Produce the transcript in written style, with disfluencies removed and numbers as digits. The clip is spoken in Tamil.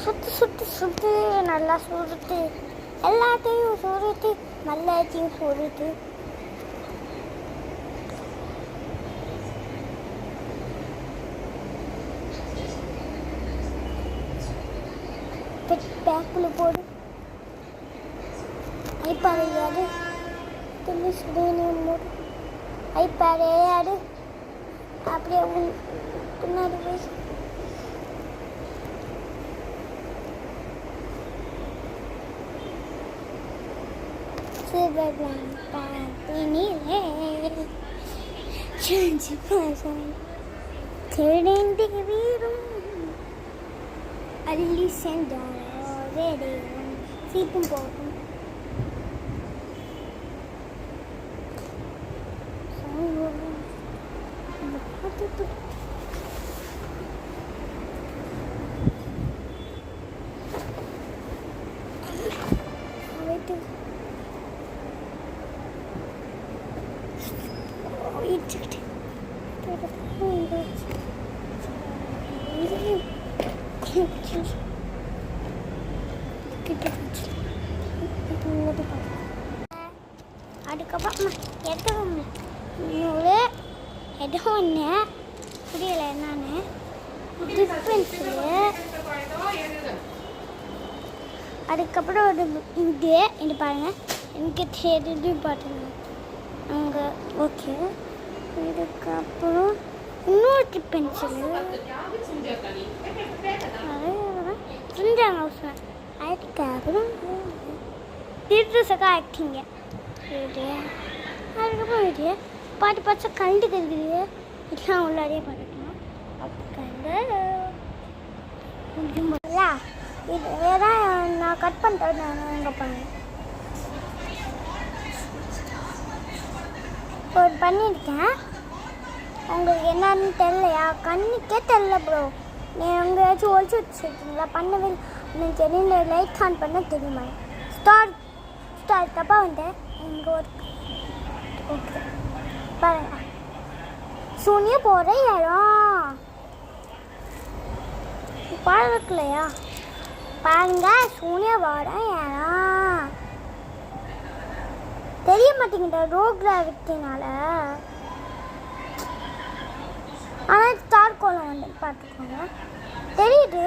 சுற்றி சுற்றி சுற்றி நல்லா சுருட்டு, எல்லாத்தையும் சுருட்டு, எல்லாத்தையும் சுருட்டு. பேக்குள்ள போடு. ஐப்பாடு ஏடு துணி சுடுன்னு மூடு. ஐப்பாடு ஏடு அப்படியே பின்னாடி போய் சிவகான் பார்த்தினிலே சாஞ்சி பாசாய் திருடேந்தி வீரும் அள்ளி சென்றாரோ வேடையும் சீப்பும் போகும். அதுக்கப்புறம் இடம் ஒன்று புரியலை என்னன்னு. டிஃப்ரென்ஸு அதுக்கப்புறம் ஒரு இது பாருங்கள், எனக்கு தெரிஞ்சு பார்த்துங்க அங்கே. ஓகே, இதுக்கப்புறம் இன்னொரு பென்சிலு செஞ்சாங்க. அதுக்கப்புறம் திருசக்கா ஆக்டிங்க. அதுக்கப்புறம் இது பாட்டு பார்த்தா கண்டு கருக்குது. இதெல்லாம் உள்ளாடியே பார்த்துக்கலாம். முடியும்போதா இது வேதான் நான் கட் பண்ணிட்டேன். நான் எங்கே பண்ணேன் ஒரு பண்ணியிருக்கேன். உங்களுக்கு என்னன்னு தெரியலையா? கண்ணுக்கே தெரியல ப்ரோ. நீங்கள் எங்கேயாச்சும் ஒழிச்சு வச்சுருக்கீங்களா? பண்ணவே எனக்கு தெரியல. லைட் ஆன் பண்ண தெரியுமா? ஸ்டார் தப்பாக வந்தேன். எங்கே ஒரு ஓகே பாருங்க, சூனிய போகிற இடம் பார்க்கலையா? பாருங்க, சூனிய போகிற இடம் தெரிய மாட்டேங்குது ரோ கிராவிட்டினால. ஆனால் ஸ்டார் கோலம் வந்து பார்த்துக்கோங்க தெரியுது.